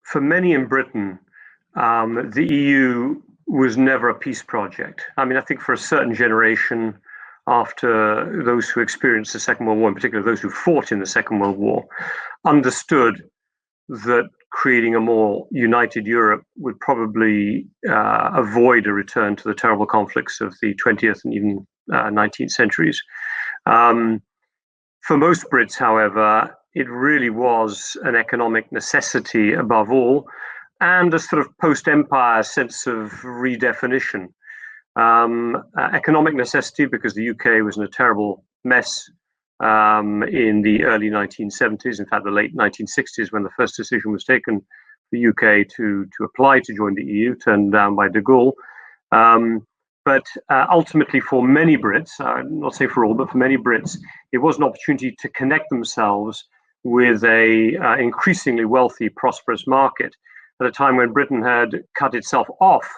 for many in Britain, the EU was never a peace project. I mean, I think for a certain generation, after those who experienced the Second World War, in particular those who fought in the Second World War, understood that creating a more united Europe would probably avoid a return to the terrible conflicts of the 20th and even 19th centuries. For most Brits, however, it really was an economic necessity above all, and a sort of post-empire sense of redefinition. Economic necessity because the UK was in a terrible mess in the early 1970s, in fact, the late 1960s, when the first decision was taken for the UK to apply to join the EU, turned down by de Gaulle. But ultimately, for many Brits, not say for all, but for many Brits, it was an opportunity to connect themselves with a increasingly wealthy, prosperous market at a time when Britain had cut itself off,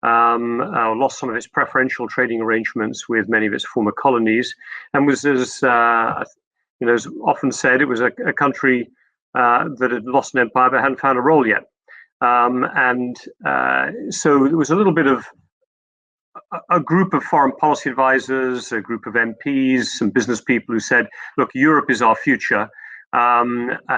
lost some of its preferential trading arrangements with many of its former colonies, and was, as often said, it was a country that had lost an empire but hadn't found a role yet. So there was a little bit of a group of foreign policy advisors, a group of MPs, some business people who said, look, Europe is our future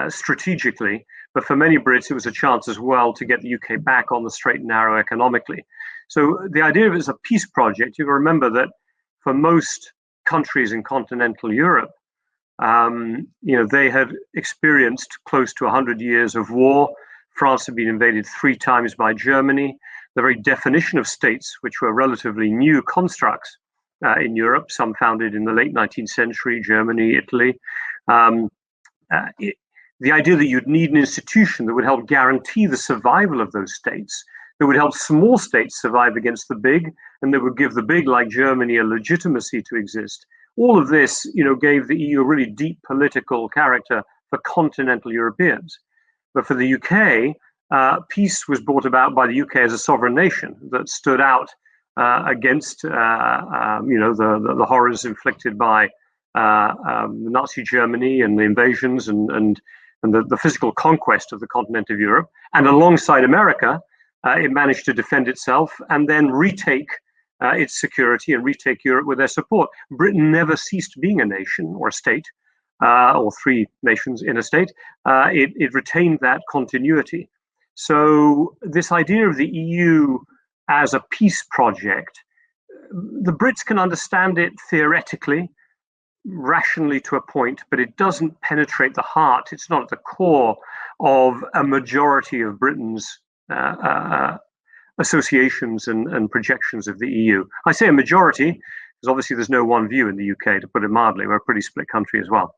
strategically. But for many Brits, it was a chance as well to get the UK back on the straight and narrow economically. So the idea of it as a peace project, you remember that for most countries in continental Europe, they had experienced close to 100 years of war. France had been invaded 3 times by Germany. The very definition of states, which were relatively new constructs in Europe, some founded in the late 19th century, Germany, Italy. The idea that you'd need an institution that would help guarantee the survival of those states, that would help small states survive against the big, and that would give the big, like Germany, a legitimacy to exist. All of this, gave the EU a really deep political character for continental Europeans. But for the UK, peace was brought about by the UK as a sovereign nation that stood out against, the horrors inflicted by Nazi Germany and the invasions and the physical conquest of the continent of Europe. And alongside America, it managed to defend itself and then retake its security and retake Europe with their support. Britain never ceased being a nation or a state, or 3 nations in a state. It retained that continuity. So this idea of the EU as a peace project, the Brits can understand it theoretically, rationally to a point, but it doesn't penetrate the heart. It's not at the core of a majority of Britain's associations and projections of the EU. I say a majority because obviously there's no one view in the UK, to put it mildly. We're a pretty split country as well.